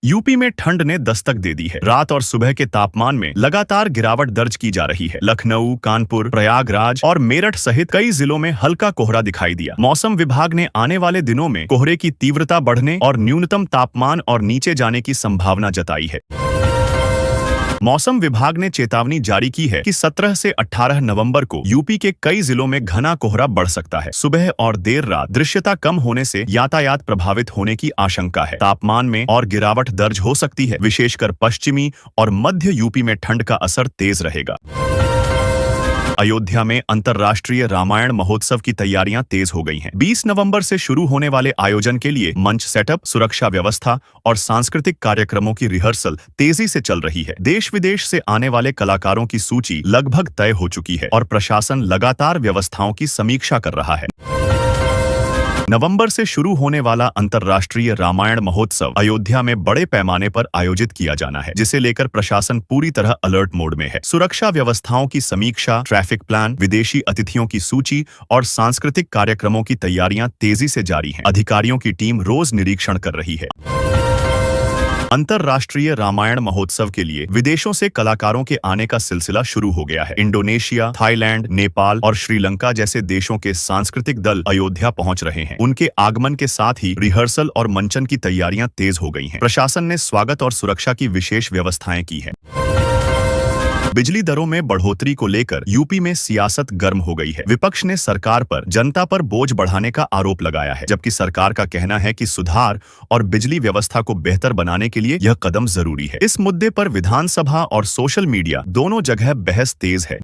UP में ठंड ने दस्तक दे दी है। रात और सुबह के तापमान में लगातार गिरावट दर्ज की जा रही है। लखनऊ, कानपुर, प्रयागराज और मेरठ सहित कई जिलों में हल्का कोहरा दिखाई दिया। मौसम विभाग ने आने वाले दिनों में कोहरे की तीव्रता बढ़ने और न्यूनतम तापमान और नीचे जाने की संभावना जताई है। मौसम विभाग ने चेतावनी जारी की है कि 17 से 18 नवंबर को यूपी के कई जिलों में घना कोहरा बढ़ सकता है। सुबह और देर रात दृश्यता कम होने से यातायात प्रभावित होने की आशंका है। तापमान में और गिरावट दर्ज हो सकती है। विशेषकर पश्चिमी और मध्य यूपी में ठंड का असर तेज रहेगा। अयोध्या में अंतर्राष्ट्रीय रामायण महोत्सव की तैयारियां तेज हो गई हैं। 20 नवंबर से शुरू होने वाले आयोजन के लिए मंच सेटअप, सुरक्षा व्यवस्था और सांस्कृतिक कार्यक्रमों की रिहर्सल तेजी से चल रही है। देश विदेश से आने वाले कलाकारों की सूची लगभग तय हो चुकी है और प्रशासन लगातार व्यवस्थाओं की समीक्षा कर रहा है। नवंबर से शुरू होने वाला अंतर्राष्ट्रीय रामायण महोत्सव अयोध्या में बड़े पैमाने पर आयोजित किया जाना है, जिसे लेकर प्रशासन पूरी तरह अलर्ट मोड में है। सुरक्षा व्यवस्थाओं की समीक्षा, ट्रैफिक प्लान, विदेशी अतिथियों की सूची और सांस्कृतिक कार्यक्रमों की तैयारियां तेजी से जारी हैं। अधिकारियों की टीम रोज निरीक्षण कर रही है। अंतर्राष्ट्रीय रामायण महोत्सव के लिए विदेशों से कलाकारों के आने का सिलसिला शुरू हो गया है। इंडोनेशिया, थाईलैंड, नेपाल और श्रीलंका जैसे देशों के सांस्कृतिक दल अयोध्या पहुंच रहे हैं। उनके आगमन के साथ ही रिहर्सल और मंचन की तैयारियां तेज हो गई हैं। प्रशासन ने स्वागत और सुरक्षा की विशेष व्यवस्थाएं की हैं। बिजली दरों में बढ़ोतरी को लेकर यूपी में सियासत गर्म हो गई है। विपक्ष ने सरकार पर जनता पर बोझ बढ़ाने का आरोप लगाया है, जबकि सरकार का कहना है कि सुधार और बिजली व्यवस्था को बेहतर बनाने के लिए यह कदम जरूरी है। इस मुद्दे पर विधानसभा और सोशल मीडिया दोनों जगह बहस तेज है।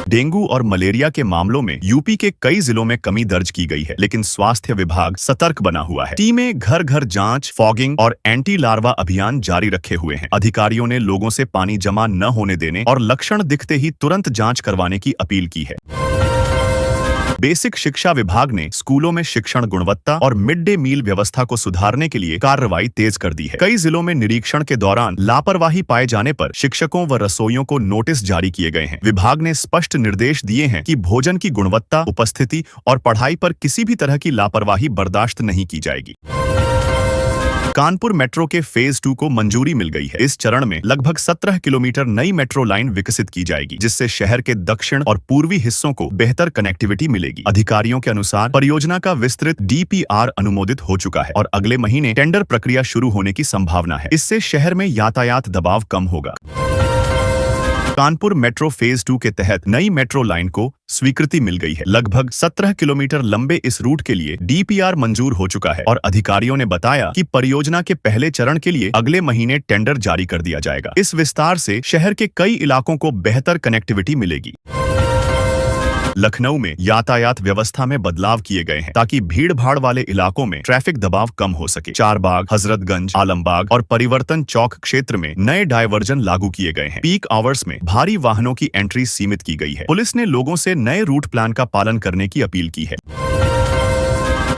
डेंगू और मलेरिया के मामलों में यूपी के कई जिलों में कमी दर्ज की गई है, लेकिन स्वास्थ्य विभाग सतर्क बना हुआ है। टीमें घर घर जांच, फॉगिंग और एंटी लार्वा अभियान जारी रखे हुए हैं। अधिकारियों ने लोगों से पानी जमा न होने देने और लक्षण दिखते ही तुरंत जांच करवाने की अपील की है। बेसिक शिक्षा विभाग ने स्कूलों में शिक्षण गुणवत्ता और मिड डे मील व्यवस्था को सुधारने के लिए कार्रवाई तेज कर दी है। कई जिलों में निरीक्षण के दौरान लापरवाही पाए जाने पर शिक्षकों व रसोइयों को नोटिस जारी किए गए हैं। विभाग ने स्पष्ट निर्देश दिए हैं कि भोजन की गुणवत्ता, उपस्थिति और पढ़ाई पर किसी भी तरह की लापरवाही बर्दाश्त नहीं की जाएगी। कानपुर मेट्रो के फेज 2 को मंजूरी मिल गई है। इस चरण में लगभग 17 किलोमीटर नई मेट्रो लाइन विकसित की जाएगी, जिससे शहर के दक्षिण और पूर्वी हिस्सों को बेहतर कनेक्टिविटी मिलेगी। अधिकारियों के अनुसार परियोजना का विस्तृत DPR अनुमोदित हो चुका है और अगले महीने टेंडर प्रक्रिया शुरू होने की संभावना है। इससे शहर में यातायात दबाव कम होगा। कानपुर मेट्रो फेज 2 के तहत नई मेट्रो लाइन को स्वीकृति मिल गई है। लगभग 17 किलोमीटर लंबे इस रूट के लिए DPR मंजूर हो चुका है और अधिकारियों ने बताया कि परियोजना के पहले चरण के लिए अगले महीने टेंडर जारी कर दिया जाएगा। इस विस्तार से शहर के कई इलाकों को बेहतर कनेक्टिविटी मिलेगी। लखनऊ में यातायात व्यवस्था में बदलाव किए गए हैं ताकि भीड़ भाड़ वाले इलाकों में ट्रैफिक दबाव कम हो सके। चारबाग, हजरतगंज, आलमबाग और परिवर्तन चौक क्षेत्र में नए डायवर्जन लागू किए गए हैं। पीक आवर्स में भारी वाहनों की एंट्री सीमित की गई है। पुलिस ने लोगों से नए रूट प्लान का पालन करने की अपील की है।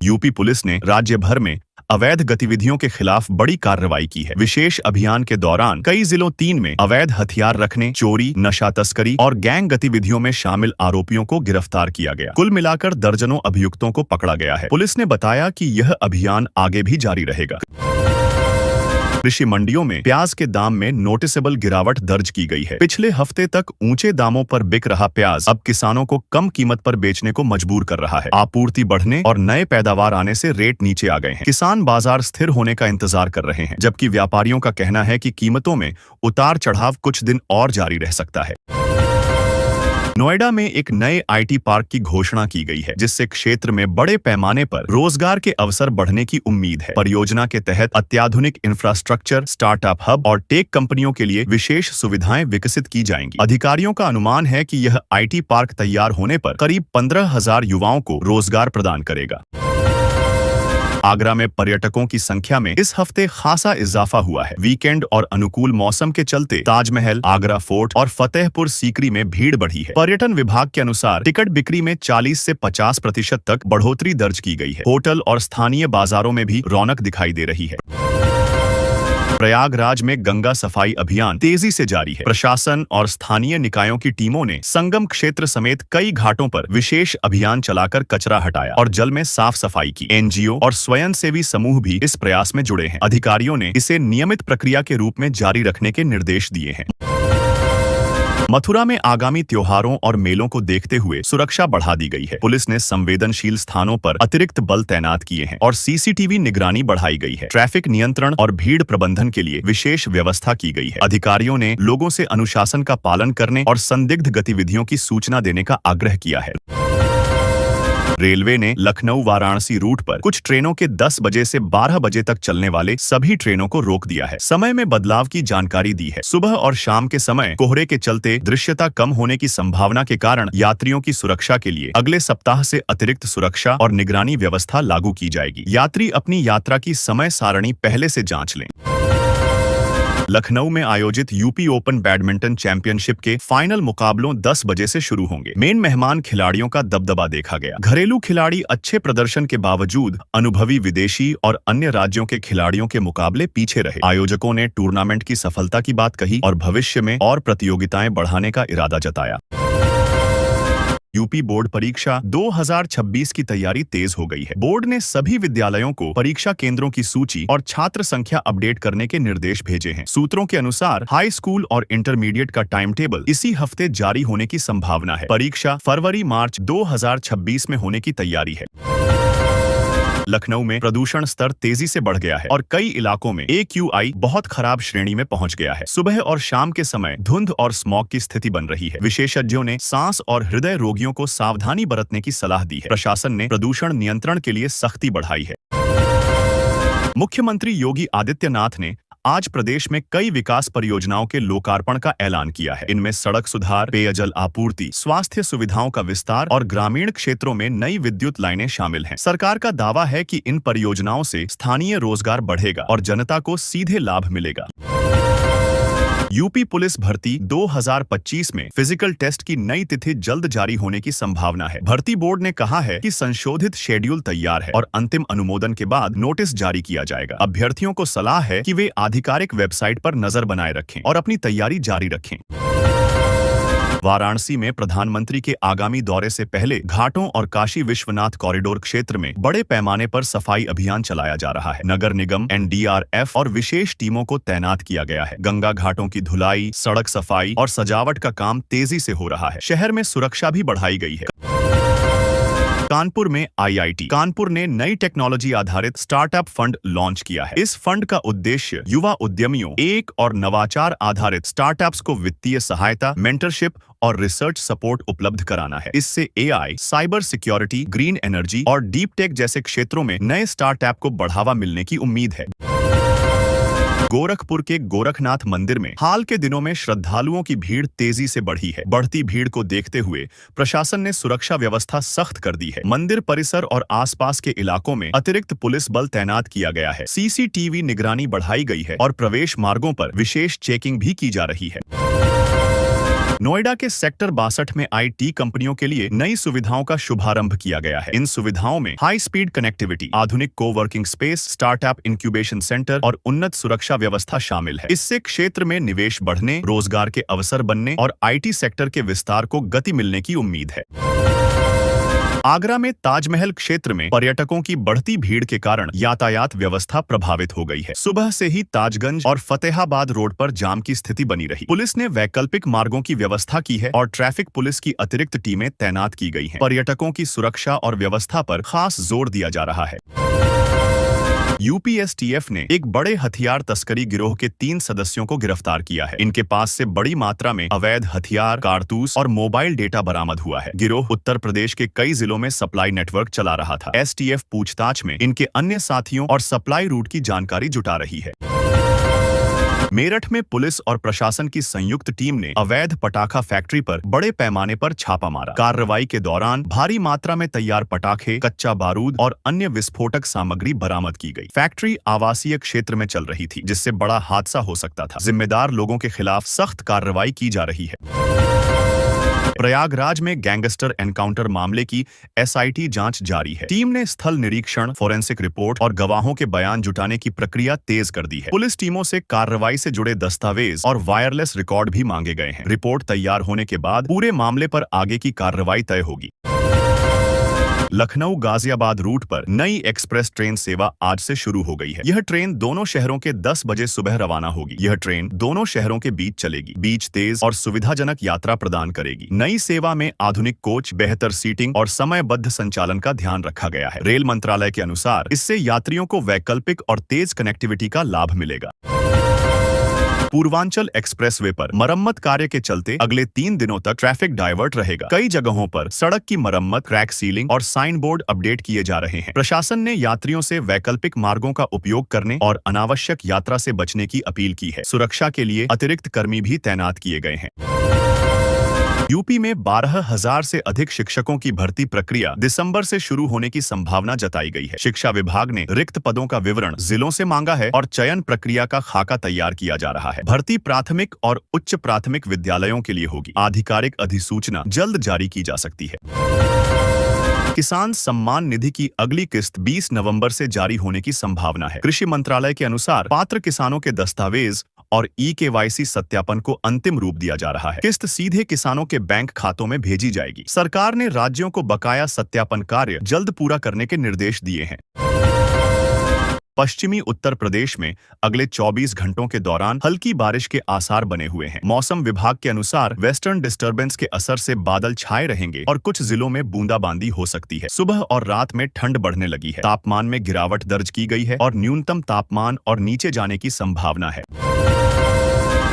यूपी पुलिस ने राज्य भर में अवैध गतिविधियों के खिलाफ बड़ी कार्रवाई की है। विशेष अभियान के दौरान कई जिलों 3 में अवैध हथियार रखने, चोरी, नशा तस्करी और गैंग गतिविधियों में शामिल आरोपियों को गिरफ्तार किया गया। कुल मिलाकर दर्जनों अभियुक्तों को पकड़ा गया है। पुलिस ने बताया कि यह अभियान आगे भी जारी रहेगा। कृषि मंडियों में प्याज के दाम में नोटिसेबल गिरावट दर्ज की गई है। पिछले हफ्ते तक ऊंचे दामों पर बिक रहा प्याज अब किसानों को कम कीमत पर बेचने को मजबूर कर रहा है। आपूर्ति बढ़ने और नए पैदावार आने से रेट नीचे आ गए हैं। किसान बाजार स्थिर होने का इंतजार कर रहे हैं, जबकि व्यापारियों का कहना है कि कीमतों में उतार चढ़ाव कुछ दिन और जारी रह सकता है। नोएडा में एक नए IT पार्क की घोषणा की गई है, जिससे क्षेत्र में बड़े पैमाने पर रोजगार के अवसर बढ़ने की उम्मीद है। परियोजना के तहत अत्याधुनिक इंफ्रास्ट्रक्चर, स्टार्टअप हब और टेक कंपनियों के लिए विशेष सुविधाएं विकसित की जाएंगी। अधिकारियों का अनुमान है कि यह IT पार्क तैयार होने पर करीब 15,000 युवाओं को रोजगार प्रदान करेगा। आगरा में पर्यटकों की संख्या में इस हफ्ते खासा इजाफा हुआ है। वीकेंड और अनुकूल मौसम के चलते ताजमहल, आगरा फोर्ट और फतेहपुर सीकरी में भीड़ बढ़ी है। पर्यटन विभाग के अनुसार टिकट बिक्री में 40 से 50% तक बढ़ोतरी दर्ज की गई है। होटल और स्थानीय बाजारों में भी रौनक दिखाई दे रही है। प्रयागराज में गंगा सफाई अभियान तेजी से जारी है। प्रशासन और स्थानीय निकायों की टीमों ने संगम क्षेत्र समेत कई घाटों पर विशेष अभियान चलाकर कचरा हटाया और जल में साफ सफाई की। एनजीओ और स्वयंसेवी समूह भी इस प्रयास में जुड़े हैं। अधिकारियों ने इसे नियमित प्रक्रिया के रूप में जारी रखने के निर्देश दिए हैं। मथुरा में आगामी त्योहारों और मेलों को देखते हुए सुरक्षा बढ़ा दी गई है। पुलिस ने संवेदनशील स्थानों पर अतिरिक्त बल तैनात किए हैं और सीसीटीवी निगरानी बढ़ाई गई है। ट्रैफिक नियंत्रण और भीड़ प्रबंधन के लिए विशेष व्यवस्था की गई है। अधिकारियों ने लोगों से अनुशासन का पालन करने और संदिग्ध गतिविधियों की सूचना देने का आग्रह किया है। रेलवे ने लखनऊ वाराणसी रूट पर कुछ ट्रेनों के 10 बजे से 12 बजे तक चलने वाले सभी ट्रेनों को रोक दिया है। समय में बदलाव की जानकारी दी है। सुबह और शाम के समय कोहरे के चलते दृश्यता कम होने की संभावना के कारण यात्रियों की सुरक्षा के लिए अगले सप्ताह से अतिरिक्त सुरक्षा और निगरानी व्यवस्था लागू की जाएगी। यात्री अपनी यात्रा की समय सारणी पहले से जांच लें। लखनऊ में आयोजित यूपी ओपन बैडमिंटन चैंपियनशिप के फाइनल मुकाबलों 10 बजे से शुरू होंगे। मेन मेहमान खिलाड़ियों का दबदबा देखा गया। घरेलू खिलाड़ी अच्छे प्रदर्शन के बावजूद अनुभवी विदेशी और अन्य राज्यों के खिलाड़ियों के मुकाबले पीछे रहे। आयोजकों ने टूर्नामेंट की सफलता की बात कही और भविष्य में और प्रतियोगिताएं बढ़ाने का इरादा जताया। यूपी बोर्ड परीक्षा 2026 की तैयारी तेज हो गई है। बोर्ड ने सभी विद्यालयों को परीक्षा केंद्रों की सूची और छात्र संख्या अपडेट करने के निर्देश भेजे हैं। सूत्रों के अनुसार हाई स्कूल और इंटरमीडिएट का टाइम टेबल इसी हफ्ते जारी होने की संभावना है। परीक्षा फरवरी-मार्च 2026 में होने की तैयारी है। लखनऊ में प्रदूषण स्तर तेजी से बढ़ गया है और कई इलाकों में AQI बहुत खराब श्रेणी में पहुंच गया है। सुबह और शाम के समय धुंध और स्मॉग की स्थिति बन रही है। विशेषज्ञों ने सांस और हृदय रोगियों को सावधानी बरतने की सलाह दी है। प्रशासन ने प्रदूषण नियंत्रण के लिए सख्ती बढ़ाई है। मुख्यमंत्री योगी आदित्यनाथ ने आज प्रदेश में कई विकास परियोजनाओं के लोकार्पण का ऐलान किया है। इनमें सड़क सुधार, पेयजल आपूर्ति, स्वास्थ्य सुविधाओं का विस्तार और ग्रामीण क्षेत्रों में नई विद्युत लाइनें शामिल हैं। सरकार का दावा है कि इन परियोजनाओं से स्थानीय रोजगार बढ़ेगा और जनता को सीधे लाभ मिलेगा। यूपी पुलिस भर्ती 2025 में फिजिकल टेस्ट की नई तिथि जल्द जारी होने की संभावना है। भर्ती बोर्ड ने कहा है कि संशोधित शेड्यूल तैयार है और अंतिम अनुमोदन के बाद नोटिस जारी किया जाएगा। अभ्यर्थियों को सलाह है कि वे आधिकारिक वेबसाइट पर नजर बनाए रखें और अपनी तैयारी जारी रखें। वाराणसी में प्रधानमंत्री के आगामी दौरे से पहले घाटों और काशी विश्वनाथ कॉरिडोर क्षेत्र में बड़े पैमाने पर सफाई अभियान चलाया जा रहा है। नगर निगम, NDRF और विशेष टीमों को तैनात किया गया है। गंगा घाटों की धुलाई, सड़क सफाई और सजावट का काम तेजी से हो रहा है। शहर में सुरक्षा भी बढ़ाई गई है। कानपुर में IIT कानपुर ने नई टेक्नोलॉजी आधारित स्टार्टअप फंड लॉन्च किया है। इस फंड का उद्देश्य युवा उद्यमियों, एक और नवाचार आधारित स्टार्टअप्स को वित्तीय सहायता, मेंटरशिप और रिसर्च सपोर्ट उपलब्ध कराना है। इससे AI, cyber security, green energy और डीप टेक जैसे क्षेत्रों में नए स्टार्टअप को बढ़ावा मिलने की उम्मीद है। गोरखपुर के गोरखनाथ मंदिर में हाल के दिनों में श्रद्धालुओं की भीड़ तेजी से बढ़ी है। बढ़ती भीड़ को देखते हुए प्रशासन ने सुरक्षा व्यवस्था सख्त कर दी है। मंदिर परिसर और आसपास के इलाकों में अतिरिक्त पुलिस बल तैनात किया गया है। CCTV निगरानी बढ़ाई गई है और प्रवेश मार्गों पर विशेष चेकिंग भी की जा रही है। नोएडा के सेक्टर 62 में IT कंपनियों के लिए नई सुविधाओं का शुभारंभ किया गया है। इन सुविधाओं में हाई स्पीड कनेक्टिविटी, आधुनिक coworking space, startup incubation centre और उन्नत सुरक्षा व्यवस्था शामिल है। इससे क्षेत्र में निवेश बढ़ने, रोजगार के अवसर बनने और IT सेक्टर के विस्तार को गति मिलने की उम्मीद है। आगरा में ताजमहल क्षेत्र में पर्यटकों की बढ़ती भीड़ के कारण यातायात व्यवस्था प्रभावित हो गई है। सुबह से ही ताजगंज और फतेहाबाद रोड पर जाम की स्थिति बनी रही। पुलिस ने वैकल्पिक मार्गों की व्यवस्था की है और ट्रैफिक पुलिस की अतिरिक्त टीमें तैनात की गई हैं। पर्यटकों की सुरक्षा और व्यवस्था पर खास जोर दिया जा रहा है। UPSTF ने एक बड़े हथियार तस्करी गिरोह के 3 सदस्यों को गिरफ्तार किया है। इनके पास से बड़ी मात्रा में अवैध हथियार, कारतूस और मोबाइल डेटा बरामद हुआ है। गिरोह उत्तर प्रदेश के कई जिलों में सप्लाई नेटवर्क चला रहा था। STF पूछताछ में इनके अन्य साथियों और सप्लाई रूट की जानकारी जुटा रही है। मेरठ में पुलिस और प्रशासन की संयुक्त टीम ने अवैध पटाखा फैक्ट्री पर बड़े पैमाने पर छापा मारा। कार्रवाई के दौरान भारी मात्रा में तैयार पटाखे, कच्चा बारूद और अन्य विस्फोटक सामग्री बरामद की गई। फैक्ट्री आवासीय क्षेत्र में चल रही थी, जिससे बड़ा हादसा हो सकता था। जिम्मेदार लोगों के खिलाफ सख्त कार्रवाई की जा रही है। प्रयागराज में गैंगस्टर एनकाउंटर मामले की एसआईटी जांच जारी है। टीम ने स्थल निरीक्षण, फोरेंसिक रिपोर्ट और गवाहों के बयान जुटाने की प्रक्रिया तेज कर दी है। पुलिस टीमों से कार्रवाई से जुड़े दस्तावेज और वायरलेस रिकॉर्ड भी मांगे गए हैं। रिपोर्ट तैयार होने के बाद पूरे मामले पर आगे की कार्रवाई तय होगी। लखनऊ गाजियाबाद रूट पर नई एक्सप्रेस ट्रेन सेवा आज से शुरू हो गई है। यह ट्रेन दोनों शहरों के 10 बजे सुबह रवाना होगी। यह ट्रेन दोनों शहरों के बीच चलेगी। बीच तेज और सुविधाजनक यात्रा प्रदान करेगी। नई सेवा में आधुनिक कोच, बेहतर सीटिंग और समयबद्ध संचालन का ध्यान रखा गया है। रेल मंत्रालय के अनुसार इससे यात्रियों को वैकल्पिक और तेज कनेक्टिविटी का लाभ मिलेगा। पूर्वांचल एक्सप्रेसवे पर मरम्मत कार्य के चलते अगले 3 दिनों तक ट्रैफिक डाइवर्ट रहेगा। कई जगहों पर सड़क की मरम्मत, क्रैक सीलिंग और साइन बोर्ड अपडेट किए जा रहे हैं। प्रशासन ने यात्रियों से वैकल्पिक मार्गों का उपयोग करने और अनावश्यक यात्रा से बचने की अपील की है। सुरक्षा के लिए अतिरिक्त कर्मी भी तैनात किए गए हैं। यूपी में 12,000 से अधिक शिक्षकों की भर्ती प्रक्रिया दिसंबर से शुरू होने की संभावना जताई गई है। शिक्षा विभाग ने रिक्त पदों का विवरण जिलों से मांगा है और चयन प्रक्रिया का खाका तैयार किया जा रहा है। भर्ती प्राथमिक और उच्च प्राथमिक विद्यालयों के लिए होगी। आधिकारिक अधिसूचना जल्द जारी की जा सकती है। किसान सम्मान निधि की अगली किस्त 20 नवंबर से जारी होने की संभावना है। कृषि मंत्रालय के अनुसार पात्र किसानों के दस्तावेज और ई-केवाईसी सत्यापन को अंतिम रूप दिया जा रहा है। किस्त सीधे किसानों के बैंक खातों में भेजी जाएगी। सरकार ने राज्यों को बकाया सत्यापन कार्य जल्द पूरा करने के निर्देश दिए हैं। पश्चिमी उत्तर प्रदेश में अगले 24 घंटों के दौरान हल्की बारिश के आसार बने हुए हैं। मौसम विभाग के अनुसार वेस्टर्न डिस्टर्बेंस के असर से बादल छाए रहेंगे और कुछ जिलों में बूंदाबांदी हो सकती है। सुबह और रात में ठंड बढ़ने लगी है। तापमान में गिरावट दर्ज की गई है और न्यूनतम तापमान और नीचे जाने की संभावना है।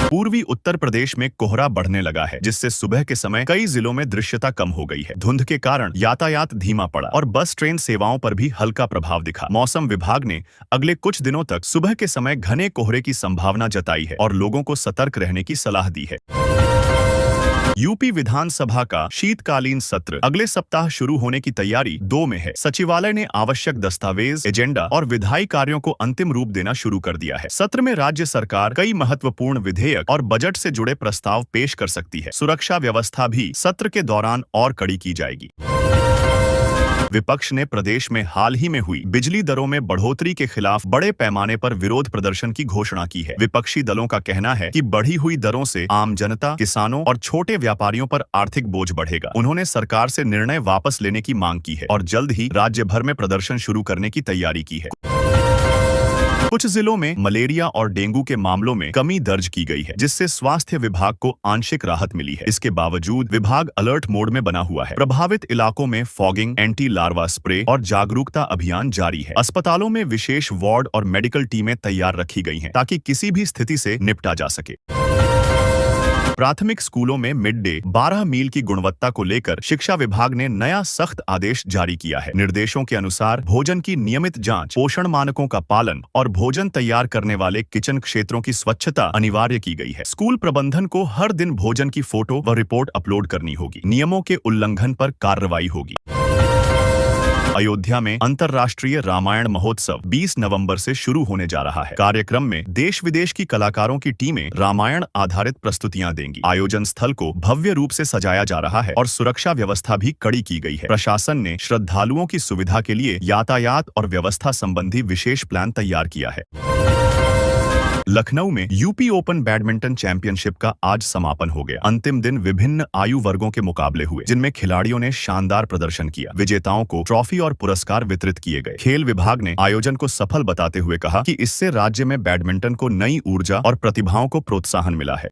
पूर्वी उत्तर प्रदेश में कोहरा बढ़ने लगा है, जिससे सुबह के समय कई जिलों में दृश्यता कम हो गई है। धुंध के कारण यातायात धीमा पड़ा और बस ट्रेन सेवाओं पर भी हल्का प्रभाव दिखा। मौसम विभाग ने अगले कुछ दिनों तक सुबह के समय घने कोहरे की संभावना जताई है और लोगों को सतर्क रहने की सलाह दी है। यूपी विधानसभा का शीतकालीन सत्र अगले सप्ताह शुरू होने की तैयारी 2 में है। सचिवालय ने आवश्यक दस्तावेज, एजेंडा और विधायी कार्यों को अंतिम रूप देना शुरू कर दिया है। सत्र में राज्य सरकार कई महत्वपूर्ण विधेयक और बजट से जुड़े प्रस्ताव पेश कर सकती है। सुरक्षा व्यवस्था भी सत्र के दौरान और कड़ी की जाएगी। विपक्ष ने प्रदेश में हाल ही में हुई बिजली दरों में बढ़ोतरी के खिलाफ बड़े पैमाने पर विरोध प्रदर्शन की घोषणा की है। विपक्षी दलों का कहना है कि बढ़ी हुई दरों से आम जनता, किसानों और छोटे व्यापारियों पर आर्थिक बोझ बढ़ेगा। उन्होंने सरकार से निर्णय वापस लेने की मांग की है और जल्द ही राज्य भर में प्रदर्शन शुरू करने की तैयारी की है। कुछ जिलों में मलेरिया और डेंगू के मामलों में कमी दर्ज की गई है, जिससे स्वास्थ्य विभाग को आंशिक राहत मिली है। इसके बावजूद विभाग अलर्ट मोड में बना हुआ है। प्रभावित इलाकों में फॉगिंग, एंटी लार्वा स्प्रे और जागरूकता अभियान जारी है। अस्पतालों में विशेष वार्ड और मेडिकल टीमें तैयार रखी गई हैं, ताकि किसी भी स्थिति से निपटा जा सके। प्राथमिक स्कूलों में मिड डे 12 मील की गुणवत्ता को लेकर शिक्षा विभाग ने नया सख्त आदेश जारी किया है। निर्देशों के अनुसार भोजन की नियमित जांच, पोषण मानकों का पालन और भोजन तैयार करने वाले किचन क्षेत्रों की स्वच्छता अनिवार्य की गई है। स्कूल प्रबंधन को हर दिन भोजन की फोटो व रिपोर्ट अपलोड करनी होगी। नियमों के उल्लंघन पर कार्रवाई होगी। अयोध्या में अंतर्राष्ट्रीय रामायण महोत्सव 20 नवंबर से शुरू होने जा रहा है। कार्यक्रम में देश विदेश की कलाकारों की टीमें रामायण आधारित प्रस्तुतियां देंगी। आयोजन स्थल को भव्य रूप से सजाया जा रहा है और सुरक्षा व्यवस्था भी कड़ी की गई है। प्रशासन ने श्रद्धालुओं की सुविधा के लिए यातायात और व्यवस्था संबंधी विशेष प्लान तैयार किया है। लखनऊ में यूपी ओपन बैडमिंटन चैंपियनशिप का आज समापन हो गया। अंतिम दिन विभिन्न आयु वर्गों के मुकाबले हुए, जिनमें खिलाड़ियों ने शानदार प्रदर्शन किया। विजेताओं को ट्रॉफी और पुरस्कार वितरित किए गए। खेल विभाग ने आयोजन को सफल बताते हुए कहा कि इससे राज्य में बैडमिंटन को नई ऊर्जा और प्रतिभाओं को प्रोत्साहन मिला है।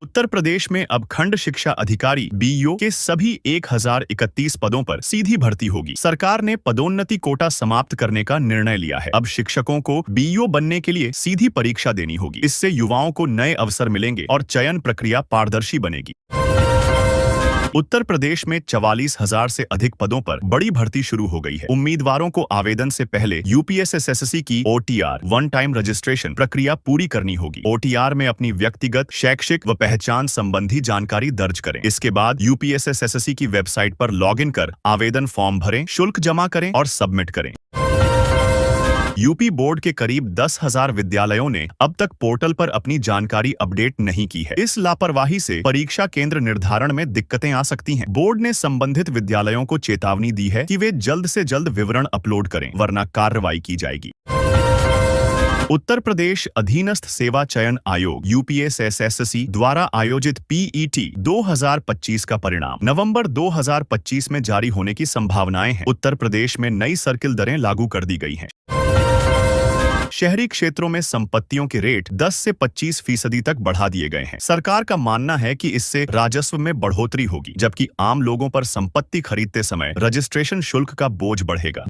उत्तर प्रदेश में अब खंड शिक्षा अधिकारी बीईओ के सभी 1031 पदों पर सीधी भर्ती होगी। सरकार ने पदोन्नति कोटा समाप्त करने का निर्णय लिया है। अब शिक्षकों को बीईओ बनने के लिए सीधी परीक्षा देनी होगी। इससे युवाओं को नए अवसर मिलेंगे और चयन प्रक्रिया पारदर्शी बनेगी। उत्तर प्रदेश में 44,000 से अधिक पदों पर बड़ी भर्ती शुरू हो गई है। उम्मीदवारों को आवेदन से पहले यूपीएसएसएससी की ओटीआर वन टाइम रजिस्ट्रेशन प्रक्रिया पूरी करनी होगी। ओटीआर में अपनी व्यक्तिगत, शैक्षिक व पहचान संबंधी जानकारी दर्ज करें। इसके बाद यूपीएसएसएससी की वेबसाइट पर लॉगिन कर आवेदन फॉर्म भरें, शुल्क जमा करें और सबमिट करें। यूपी बोर्ड के करीब 10,000 विद्यालयों ने अब तक पोर्टल पर अपनी जानकारी अपडेट नहीं की है। इस लापरवाही से परीक्षा केंद्र निर्धारण में दिक्कतें आ सकती हैं। बोर्ड ने संबंधित विद्यालयों को चेतावनी दी है कि वे जल्द से जल्द विवरण अपलोड करें, वरना कार्रवाई की जाएगी। उत्तर प्रदेश अधीनस्थ सेवा चयन आयोग यूपीएसएसएससी द्वारा आयोजित पीईटी 2025 का परिणाम नवंबर 2025 में जारी होने की संभावनाएं हैं। उत्तर प्रदेश में नई सर्किल दरें लागू कर दी गई हैं। शहरी क्षेत्रों में संपत्तियों के रेट 10 से 25% तक बढ़ा दिए गए हैं। सरकार का मानना है कि इससे राजस्व में बढ़ोतरी होगी, जबकि आम लोगों पर संपत्ति खरीदते समय रजिस्ट्रेशन शुल्क का बोझ बढ़ेगा।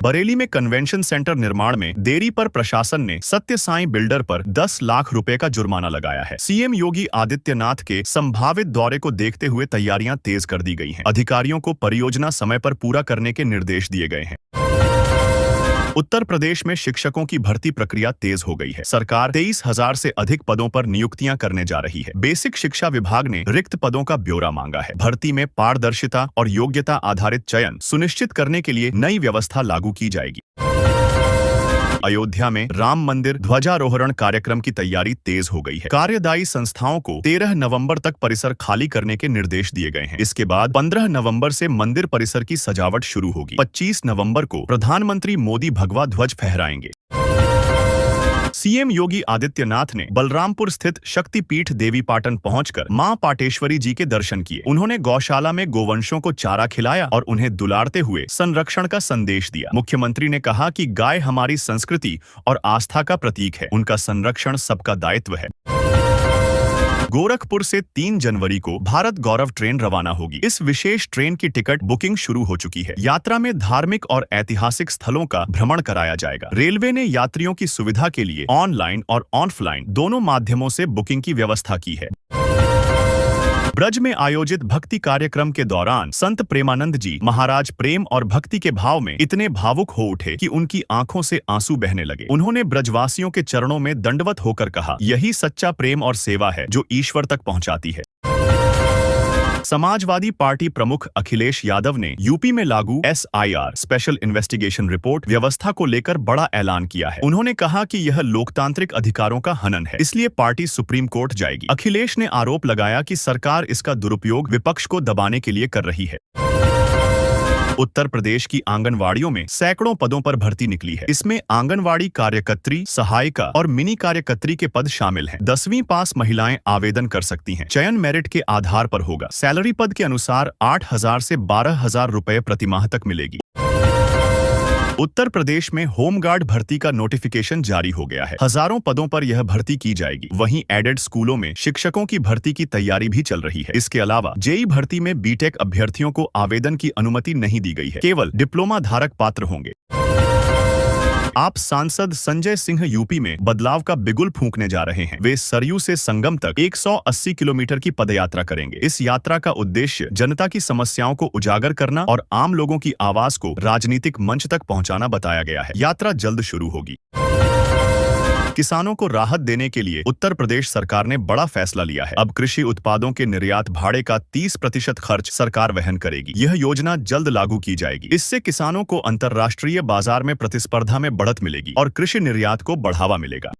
बरेली में कन्वेंशन सेंटर निर्माण में देरी पर प्रशासन ने सत्य साई बिल्डर पर 10 लाख रुपए का जुर्माना लगाया है। सीएम योगी आदित्यनाथ के संभावित दौरे को देखते हुए तैयारियां तेज कर दी गई हैं। अधिकारियों को परियोजना समय पर पूरा करने के निर्देश दिए गए हैं। उत्तर प्रदेश में शिक्षकों की भर्ती प्रक्रिया तेज हो गई है। सरकार 23,000 से अधिक पदों पर नियुक्तियां करने जा रही है। बेसिक शिक्षा विभाग ने रिक्त पदों का ब्यौरा मांगा है। भर्ती में पारदर्शिता और योग्यता आधारित चयन सुनिश्चित करने के लिए नई व्यवस्था लागू की जाएगी। अयोध्या में राम मंदिर ध्वजारोहण कार्यक्रम की तैयारी तेज हो गई है। कार्यदायी संस्थाओं को 13 नवंबर तक परिसर खाली करने के निर्देश दिए गए हैं। इसके बाद 15 नवंबर से मंदिर परिसर की सजावट शुरू होगी। 25 नवंबर को प्रधानमंत्री मोदी भगवा ध्वज फहराएंगे। सीएम योगी आदित्यनाथ ने बलरामपुर स्थित शक्तिपीठ देवीपाटन पहुंचकर मां पाटेश्वरी जी के दर्शन किए। उन्होंने गौशाला में गोवंशों को चारा खिलाया और उन्हें दुलारते हुए संरक्षण का संदेश दिया। मुख्यमंत्री ने कहा कि गाय हमारी संस्कृति और आस्था का प्रतीक है, उनका संरक्षण सबका दायित्व है। गोरखपुर से 3 जनवरी को भारत गौरव ट्रेन रवाना होगी। इस विशेष ट्रेन की टिकट बुकिंग शुरू हो चुकी है। यात्रा में धार्मिक और ऐतिहासिक स्थलों का भ्रमण कराया जाएगा। रेलवे ने यात्रियों की सुविधा के लिए ऑनलाइन और ऑफलाइन दोनों माध्यमों से बुकिंग की व्यवस्था की है। ब्रज में आयोजित भक्ति कार्यक्रम के दौरान संत प्रेमानंद जी महाराज प्रेम और भक्ति के भाव में इतने भावुक हो उठे कि उनकी आंखों से आंसू बहने लगे। उन्होंने ब्रजवासियों के चरणों में दंडवत होकर कहा, यही सच्चा प्रेम और सेवा है जो ईश्वर तक पहुंचाती है। समाजवादी पार्टी प्रमुख अखिलेश यादव ने यूपी में लागू SIR स्पेशल इन्वेस्टिगेशन रिपोर्ट व्यवस्था को लेकर बड़ा ऐलान किया है। उन्होंने कहा कि यह लोकतांत्रिक अधिकारों का हनन है, इसलिए पार्टी सुप्रीम कोर्ट जाएगी। अखिलेश ने आरोप लगाया कि सरकार इसका दुरुपयोग विपक्ष को दबाने के लिए कर रही है। उत्तर प्रदेश की आंगनवाड़ियों में सैकड़ों पदों पर भर्ती निकली है। इसमें आंगनवाड़ी कार्यकर्त्री, सहायिका और मिनी कार्यकर्त्री के पद शामिल हैं। 10वीं पास महिलाएं आवेदन कर सकती हैं। चयन मेरिट के आधार पर होगा। सैलरी पद के अनुसार 8,000 से 12,000 रुपए प्रतिमाह तक मिलेगी। उत्तर प्रदेश में होमगार्ड भर्ती का नोटिफिकेशन जारी हो गया है। हजारों पदों पर यह भर्ती की जाएगी। वहीं एडेड स्कूलों में शिक्षकों की भर्ती की तैयारी भी चल रही है। इसके अलावा जेईई भर्ती में बीटेक अभ्यर्थियों को आवेदन की अनुमति नहीं दी गई है। केवल डिप्लोमा धारक पात्र होंगे। आप सांसद संजय सिंह यूपी में बदलाव का बिगुल फूंकने जा रहे हैं। वे सरयू से संगम तक 180 किलोमीटर की पदयात्रा करेंगे। इस यात्रा का उद्देश्य जनता की समस्याओं को उजागर करना और आम लोगों की आवाज को राजनीतिक मंच तक पहुंचाना बताया गया है। यात्रा जल्द शुरू होगी। किसानों को राहत देने के लिए उत्तर प्रदेश सरकार ने बड़ा फैसला लिया है। अब कृषि उत्पादों के निर्यात भाड़े का 30% खर्च सरकार वहन करेगी। यह योजना जल्द लागू की जाएगी। इससे किसानों को अंतर्राष्ट्रीय बाजार में प्रतिस्पर्धा में बढ़त मिलेगी और कृषि निर्यात को बढ़ावा मिलेगा।